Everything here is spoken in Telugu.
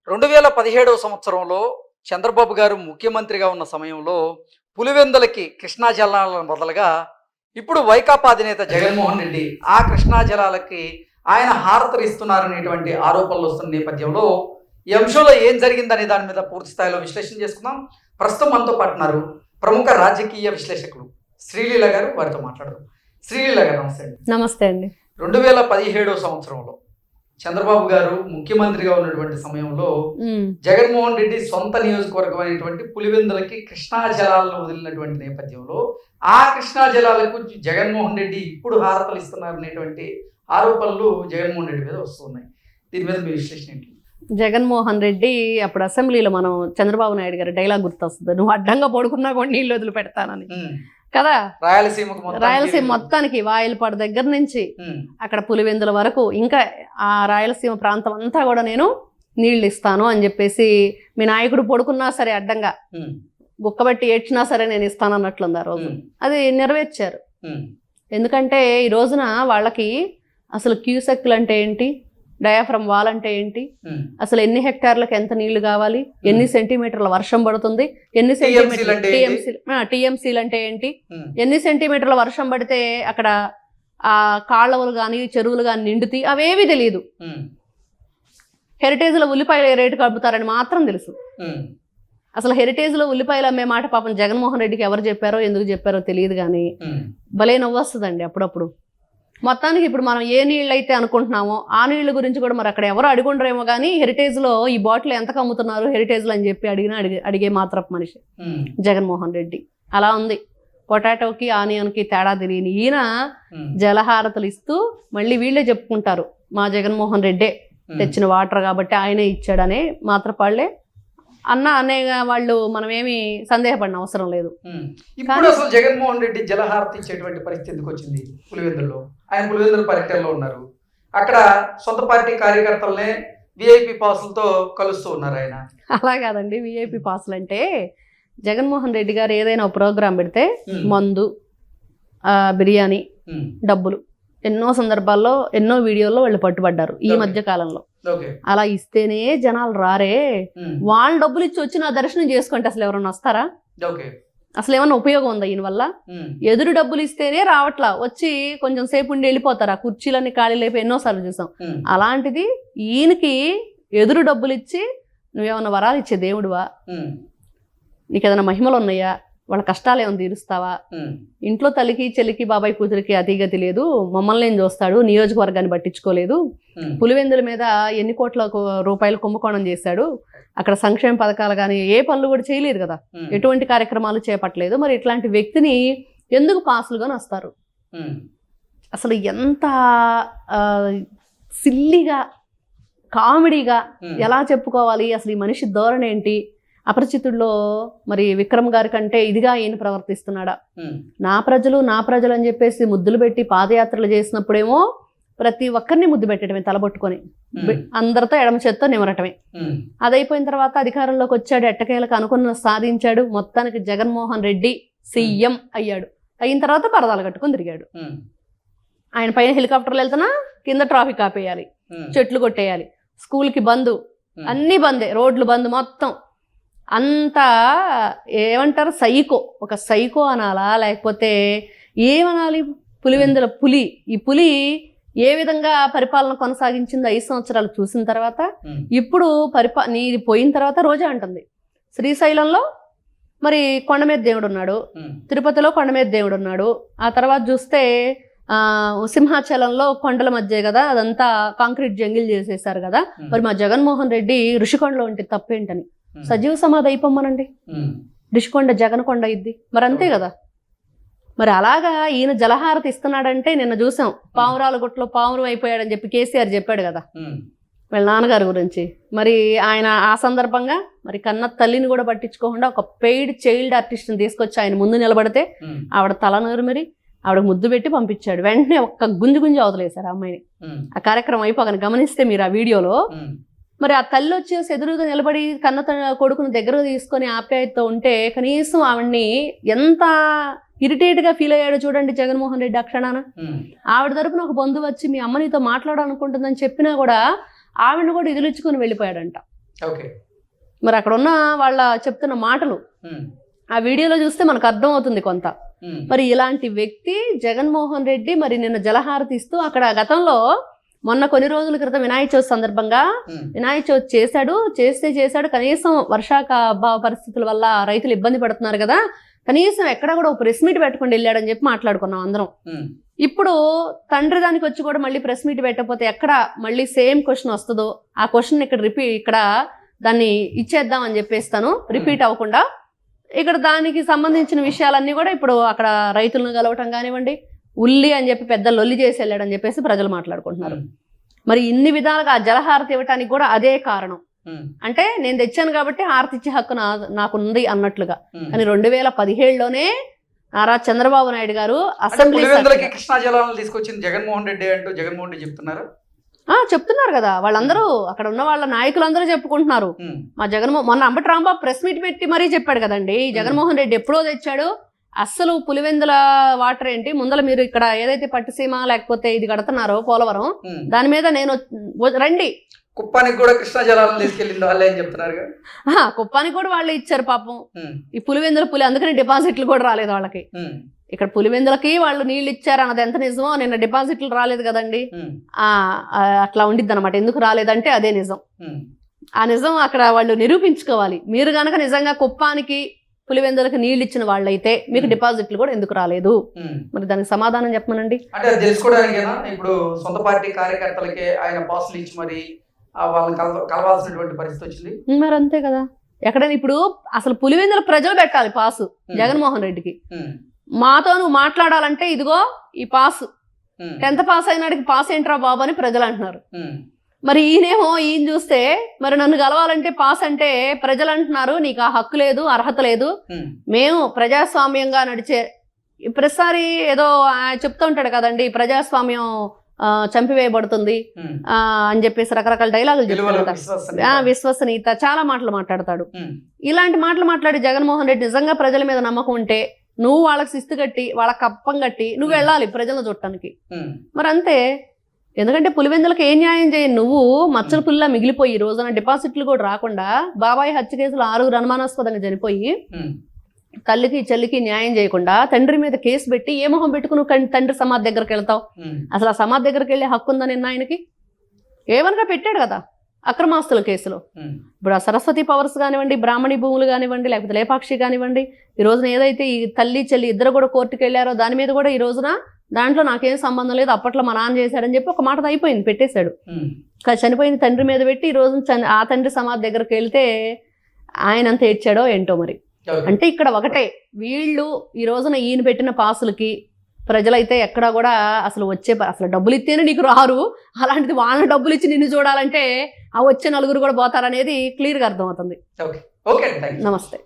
2017 సంవత్సరంలో చంద్రబాబు గారు ముఖ్యమంత్రిగా ఉన్న సమయంలో పులివెందులకి కృష్ణా జలాలను బదులుగా ఇప్పుడు వైకాపా అధినేత జగన్మోహన్ రెడ్డి ఆ కృష్ణా జలాలకి ఆయన హారతలు ఇస్తున్నారనేటువంటి ఆరోపణలు వస్తున్న నేపథ్యంలో ఈ అంశంలో ఏం జరిగిందనే దాని మీద పూర్తి స్థాయిలో విశ్లేషణ చేసుకుందాం. ప్రస్తుతం మనతో పాటు ఉన్నారు ప్రముఖ రాజకీయ విశ్లేషకులు శ్రీలీల గారు. వారితో మాట్లాడదాం. శ్రీలీల గారు నమస్తే అండి. నమస్తే అండి. 2017 సంవత్సరంలో చంద్రబాబు గారు ముఖ్యమంత్రిగా ఉన్నటువంటి సమయంలో జగన్మోహన్ రెడ్డి సొంత నియోజకవర్గం అయినటువంటి పులివెందులకి కృష్ణా జలాలను వదిలినటువంటి నేపథ్యంలో ఆ కృష్ణా జలాలకు జగన్మోహన్ రెడ్డి ఇప్పుడు హారతలు ఇస్తున్నారు అనేటువంటి ఆరోపణలు జగన్మోహన్ రెడ్డి మీద వస్తున్నాయి. దీని మీద మీ విశ్లేషణ ఏంటి? జగన్మోహన్ రెడ్డి అప్పుడు అసెంబ్లీలో మనం చంద్రబాబు నాయుడు గారి డైలాగ్ గుర్తొస్తుంది, నువ్వు అడ్డంగా పడుకున్నా కూడా నీళ్ళు వదిలి పెడతానని కదా. రాయలసీమ మొత్తానికి వాయిలపాడు దగ్గర నుంచి అక్కడ పులివెందుల వరకు ఇంకా ఆ రాయలసీమ ప్రాంతం అంతా కూడా నేను నీళ్లు ఇస్తాను అని చెప్పేసి మీ నాయకుడు పడుకున్నా సరే అడ్డంగా గుక్కబట్టి ఏడ్చినా సరే నేను ఇస్తాను అన్నట్లుంది ఆ రోజు. అది నెరవేర్చారు. ఎందుకంటే ఈ రోజున వాళ్ళకి అసలు క్యూసెక్లు అంటే ఏంటి, డయాఫ్రమ్ వాల్ అంటే ఏంటి, అసలు ఎన్ని హెక్టార్లకు ఎంత నీళ్లు కావాలి, ఎన్ని సెంటీమీటర్ల వర్షం పడుతుంది, ఎన్ని సెంటీమీటర్ల టీఎంసీలు అంటే ఏంటి, ఎన్ని సెంటీమీటర్ల వర్షం పడితే అక్కడ ఆ కాళ్ళవులు కానీ చెరువులు కానీ నిండుతాయి, అవేవి తెలియదు. హెరిటేజ్లో ఉల్లిపాయలు రేటు కలుపుతారని మాత్రం తెలుసు. అసలు హెరిటేజ్లో ఉల్లిపాయలు అమ్మే మాట పాపం జగన్మోహన్ రెడ్డికి ఎవరు చెప్పారో ఎందుకు చెప్పారో తెలియదు, కానీ భలే నవ్వు వస్తుందండి అప్పుడప్పుడు. మొత్తానికి ఇప్పుడు మనం ఏ నీళ్ళు అయితే అనుకుంటున్నామో ఆ నీళ్ళ గురించి కూడా మరి అక్కడ ఎవరు అడుగుండరేమో కానీ హెరిటేజ్లో ఈ బాటిల్ ఎంతకు అమ్ముతున్నారు హెరిటేజ్లో అని చెప్పి అడిగే మాత్రపు మనిషి జగన్మోహన్ రెడ్డి. అలా ఉంది. పొటాటోకి ఆనియన్కి తేడా తెలియని ఈయన జలహారతలు ఇస్తూ మళ్ళీ వీళ్ళే చెప్పుకుంటారు మా జగన్మోహన్ రెడ్డే తెచ్చిన వాటర్ కాబట్టి ఆయనే ఇచ్చాడనే మాత్రపాళ్లే అనే వాళ్ళు మనమేమి సందేహపడిన అవసరం లేదు. ఇప్పుడు అసలు జగన్మోహన్ రెడ్డి జలహారతి ఇచ్చేటువంటి పరిస్థితి ఎందుకు వచ్చింది? పులివెందుల్లో ఆయన పులివెందుల పర్యటనలో ఉన్నారు. అక్కడ సొంత పార్టీ కార్యకర్తలనే విఐపి పాసులతో కలుస్తూ ఉన్నారు ఆయన. అలా కాదండి, విఐపి పాసులు అంటే జగన్మోహన్ రెడ్డి గారు ఏదైనా ఒక ప్రోగ్రాం పెడితే మందు, బిర్యానీ, డబ్బులు ఎన్నో సందర్భాల్లో ఎన్నో వీడియోల్లో వాళ్ళు పట్టుబడ్డారు ఈ మధ్య కాలంలో. అలా ఇస్తేనే జనాలు రారే, వాళ్ళు డబ్బులు ఇచ్చి వచ్చి నా దర్శనం చేసుకుంటే అసలు ఎవరన్నా వస్తారా? అసలు ఏమన్నా ఉపయోగం ఉందా ఈయన వల్ల? ఎదురు డబ్బులు ఇస్తేనే రావట్లా, వచ్చి కొంచెం సేపు ఉండి వెళ్ళిపోతారు. ఆ కుర్చీలన్నీ ఖాళీ లేపి ఎన్నోసార్లు చూసాం. అలాంటిది ఈయనకి ఎదురు డబ్బులు ఇచ్చి నువ్వేమన్నా వరాలు ఇచ్చే దేవుడువా? నీకు ఏదైనా మహిమలు ఉన్నాయా? వాళ్ళ కష్టాలు ఏమైనా తీరుస్తావా? ఇంట్లో తల్లికి చెల్లికి బాబాయ్ కూతురికి అతిగతి లేదు, మమ్మల్ని ఏం చూస్తాడు, నియోజకవర్గాన్ని పట్టించుకోలేదు, పులివెందుల మీద ఎన్ని కోట్ల రూపాయలు కుంభకోణం చేశాడు, అక్కడ సంక్షేమ పథకాలు కానీ ఏ పనులు కూడా చేయలేదు కదా, ఎటువంటి కార్యక్రమాలు చేపట్టలేదు. మరి ఇట్లాంటి వ్యక్తిని ఎందుకు పాసులుగాని వస్తారు? అసలు ఎంత సిల్లిగా కామెడీగా ఎలా చెప్పుకోవాలి అసలు ఈ మనిషి ధోరణి ఏంటి? అపరిచితుల్లో మరి విక్రమ్ గారి కంటే ఇదిగా ఈయన ప్రవర్తిస్తున్నాడా? నా ప్రజలు అని చెప్పేసి ముద్దులు పెట్టి పాదయాత్రలు చేసినప్పుడేమో ప్రతి ఒక్కరిని ముద్దు పెట్టడమే, తలబొట్టుకొని అందరితో ఎడమ చేత్తో నిమరటమే. అదైపోయిన తర్వాత అధికారంలోకి వచ్చాడు, ఎట్టకేలకు అనుకున్న సాధించాడు. మొత్తానికి జగన్మోహన్ రెడ్డి సీఎం అయ్యాడు. అయిన తర్వాత పరదాలు కట్టుకొని తిరిగాడు. ఆయన పైన హెలికాప్టర్లు వెళ్తున్నా కింద ట్రాఫిక్ ఆపేయాలి, చెట్లు కొట్టేయాలి, స్కూల్కి బంద్, అన్ని బందే, రోడ్లు బంద్, మొత్తం అంతా ఏమంటారు సైకో. ఒక సైకో అనాలా లేకపోతే ఏమనాలి? పులివెందుల పులి. ఈ పులి ఏ విధంగా పరిపాలన కొనసాగించిందో 5 సంవత్సరాలు చూసిన తర్వాత ఇప్పుడు నీది పోయిన తర్వాత రోజా అంటుంది శ్రీశైలంలో మరి కొండ మీద దేవుడు ఉన్నాడు, తిరుపతిలో కొండ మీద దేవుడు ఉన్నాడు, ఆ తర్వాత చూస్తే సింహాచలంలో కొండల మధ్య కదా అదంతా కాంక్రీట్ జంగిల్ చేసేసారు కదా, మరి మా జగన్మోహన్ రెడ్డి ఋషికొండలో ఉంటే తప్పేంటని సజీవ సమాధి అయిపోమ్మనండి. ఋషికొండ జగన్కొండ ఇద్ది మరి అంతే కదా. మరి అలాగా ఈయన జలహారతి ఇస్తున్నాడంటే నిన్న చూసాం, పావురాల గుట్లో పావురం అయిపోయాడని చెప్పి కేసీఆర్ చెప్పాడు కదా వీళ్ళ నాన్నగారి గురించి. మరి ఆయన ఆ సందర్భంగా మరి కన్న తల్లిని కూడా పట్టించుకోకుండా ఒక పెయిడ్ చైల్డ్ ఆర్టిస్ట్ని తీసుకొచ్చి ఆయన ముందు నిలబడితే ఆవిడ తలనూరు మరి ఆవిడ ముద్దు పెట్టి పంపించాడు. వెంటనే ఒక్క గుంజి అవతలేశారు ఆ అమ్మాయిని. ఆ కార్యక్రమం అయిపోగానే గమనిస్తే మీరు ఆ వీడియోలో మరి ఆ తల్లి వచ్చేసి ఎదురుగా నిలబడి కన్న కొడుకుని దగ్గర తీసుకొని ఆప్యాయతతో ఉంటే కనీసం ఆవిడ్ని ఎంత ఇరిటేట్గా ఫీల్ అయ్యాడో చూడండి జగన్మోహన్ రెడ్డి. ఆ క్షణాన ఆవిడ తరపున ఒక బంధువు వచ్చి మీ అమ్మ నీతో మాట్లాడాలనుకుంటుందని చెప్పినా కూడా ఆవిడని కూడా ఎదురుచ్చుకొని వెళ్ళిపోయాడంట. ఓకే. మరి అక్కడ ఉన్న వాళ్ళ చెప్తున్న మాటలు ఆ వీడియోలో చూస్తే మనకు అర్థం అవుతుంది కొంత. మరి ఇలాంటి వ్యక్తి జగన్మోహన్ రెడ్డి మరి నిన్న జలహారతి ఇస్తూ అక్కడ గతంలో మొన్న కొన్ని రోజుల క్రితం వినాయక చవితి సందర్భంగా వినాయక చవితి చేశాడు. కనీసం వర్షాభావ పరిస్థితుల వల్ల రైతులు ఇబ్బంది పడుతున్నారు కదా, కనీసం ఎక్కడ కూడా ఒక ప్రెస్ మీట్ పెట్టుకుని వెళ్ళాడని చెప్పి మాట్లాడుకున్నాం అందరం. ఇప్పుడు తండ్రి దానికి వచ్చి కూడా మళ్ళీ ప్రెస్ మీట్ పెట్టకపోతే ఎక్కడ మళ్ళీ సేమ్ క్వశ్చన్ వస్తుందో ఆ క్వశ్చన్ ఇక్కడ దాన్ని ఇచ్చేద్దాం అని చెప్పేస్తాను, రిపీట్ అవ్వకుండా. ఇక్కడ దానికి సంబంధించిన విషయాలన్నీ కూడా ఇప్పుడు అక్కడ రైతులను కలవటం కానివ్వండి, ఉల్లి అని చెప్పి పెద్ద లొల్లి చేసి వెళ్ళాడని చెప్పేసి ప్రజలు మాట్లాడుకుంటున్నారు. మరి ఇన్ని విధాలుగా జలహారతి ఇవ్వటానికి కూడా అదే కారణం. అంటే నేను తెచ్చాను కాబట్టి హారతి ఇచ్చే హక్కు నాకుంది అన్నట్లుగా. కానీ 2017లోనే నారా చంద్రబాబు నాయుడు గారు అసెంబ్లీ కృష్ణా జలాలను తీసుకొచ్చింది జగన్మోహన్ రెడ్డి అంటూ జగన్మోహన్ రెడ్డి చెప్తున్నారు కదా, వాళ్ళందరూ అక్కడ ఉన్న వాళ్ళ నాయకులందరూ చెప్పుకుంటున్నారు. మా మొన్న అంబటి రాంబాబు ప్రెస్ మీట్ పెట్టి మరీ చెప్పాడు కదండి, జగన్మోహన్ రెడ్డి ఎప్పుడో తెచ్చాడు, అస్సలు పులివెందుల వాటర్ ఏంటి, ముందర మీరు ఇక్కడ ఏదైతే పట్టిసీమ లేకపోతే ఇది కడుతున్నారో పోలవరం, దాని మీద నేను రండి. కుప్పానికి కూడా కృష్ణా జలాలను తీసుకెళ్ళింది వాళ్ళే అని చెప్తున్నారు. కుప్పానికి కూడా వాళ్ళే ఇచ్చారు పాపం. ఈ పులివెందుల అందుకని డిపాజిట్లు కూడా రాలేదు వాళ్ళకి. ఇక్కడ పులివెందులకి వాళ్ళు నీళ్ళు ఇచ్చారు అన్నది ఎంత నిజమో, నిన్న డిపాజిట్లు రాలేదు కదండి, అట్లా ఉండిద్ది అనమాట. ఎందుకు రాలేదంటే అదే నిజం. ఆ నిజం అక్కడ వాళ్ళు నిరూపించుకోవాలి. మీరు గనక నిజంగా కుప్పానికి పులివెందులకు నీళ్ళు ఇచ్చిన వాళ్ళైతే మీకు డిపాజిట్లు కూడా ఎందుకు రాలేదు, మరి దానికి సమాధానం చెప్పమనండి. అంటే తెలుసుకోవడానికేనా ఇప్పుడు సొంత పార్టీ కార్యకర్తలకే ఆయన పాసులు ఇచ్చి మరి వాళ్ళని కలవాల్సినటువంటి పరిస్థితి వచ్చింది. మరి అంతే కదా, ఎక్కడైనా ఇప్పుడు అసలు పులివెందుల ప్రజలు పెట్టాలి పాసు జగన్మోహన్ రెడ్డికి. మాతో నువ్వు మాట్లాడాలంటే ఇదిగో ఈ పాస్, 10th పాస్ అయినాడికి పాస్ ఏంట్రా బాబు అని ప్రజలు అంటున్నారు. మరి ఈయన చూస్తే మరి నన్ను కలవాలంటే పాస్ అంటే ప్రజలు అంటున్నారు నీకు ఆ హక్కు లేదు, అర్హత లేదు. మేము ప్రజాస్వామ్యంగా నడిచే ప్రతిసారి ఏదో చెప్తూ ఉంటాడు కదండి, ప్రజాస్వామ్యం చంపివేయబడుతుంది అని చెప్పేసి రకరకాల డైలాగులు చెప్తాడు కదా, విశ్వసనీయత చాలా మాటలు మాట్లాడతాడు. ఇలాంటి మాటలు మాట్లాడి జగన్మోహన్ రెడ్డి నిజంగా ప్రజల మీద నమ్మకం ఉంటే నువ్వు వాళ్ళకి శిస్తు కట్టి వాళ్ళకి కప్పం కట్టి నువ్వు వెళ్ళాలి ప్రజలను చూడటానికి. మరి అంతే, ఎందుకంటే పులివెందులకు ఏ న్యాయం చేయను నువ్వు, మచ్చల పుల్లా మిగిలిపోయి ఈ రోజున డిపాజిట్లు కూడా రాకుండా బాబాయ్ హత్య కేసులో 6 అనుమానాస్పదంగా చనిపోయి తల్లికి చెల్లికి న్యాయం చేయకుండా తండ్రి మీద కేసు పెట్టి ఏ మొహం పెట్టుకుని నువ్వు తండ్రి సమాధి దగ్గరికి వెళ్తావు? అసలు ఆ సమాధి దగ్గరికి వెళ్ళే హక్కు ఉందా నిన్న ఆయనకి? ఏమనగా పెట్టాడు కదా అక్రమాస్తుల కేసులో. ఇప్పుడు ఆ సరస్వతి పవర్స్ కానివ్వండి, బ్రాహ్మణి భూములు కానివ్వండి, లేకపోతే లేపాక్షి కానివ్వండి, ఈ రోజున ఏదైతే ఈ తల్లి చెల్లి ఇద్దరు కూడా కోర్టుకు వెళ్ళారో దాని మీద కూడా ఈ రోజున దాంట్లో నాకేం సంబంధం లేదు, అప్పట్లో మా నాన్న చేశాడని చెప్పి ఒక మాట అయిపోయింది, పెట్టేశాడు. చనిపోయిన తండ్రి మీద పెట్టి ఈ రోజు ఆ తండ్రి సమాధి దగ్గరికి వెళ్తే ఆయన అంత ఏడ్చాడో ఏంటో మరి. అంటే ఇక్కడ ఒకటే, వీళ్ళు ఈ రోజున ఈయన పెట్టిన పాసులకి ప్రజలైతే ఎక్కడా కూడా అసలు డబ్బులు ఇస్తేనే నీకు రారు, అలాంటిది వాళ్ళ డబ్బులు ఇచ్చి నిన్ను చూడాలంటే ఆ వచ్చే 4 కూడా పోతారనేది క్లియర్గా అర్థమవుతుంది. నమస్తే.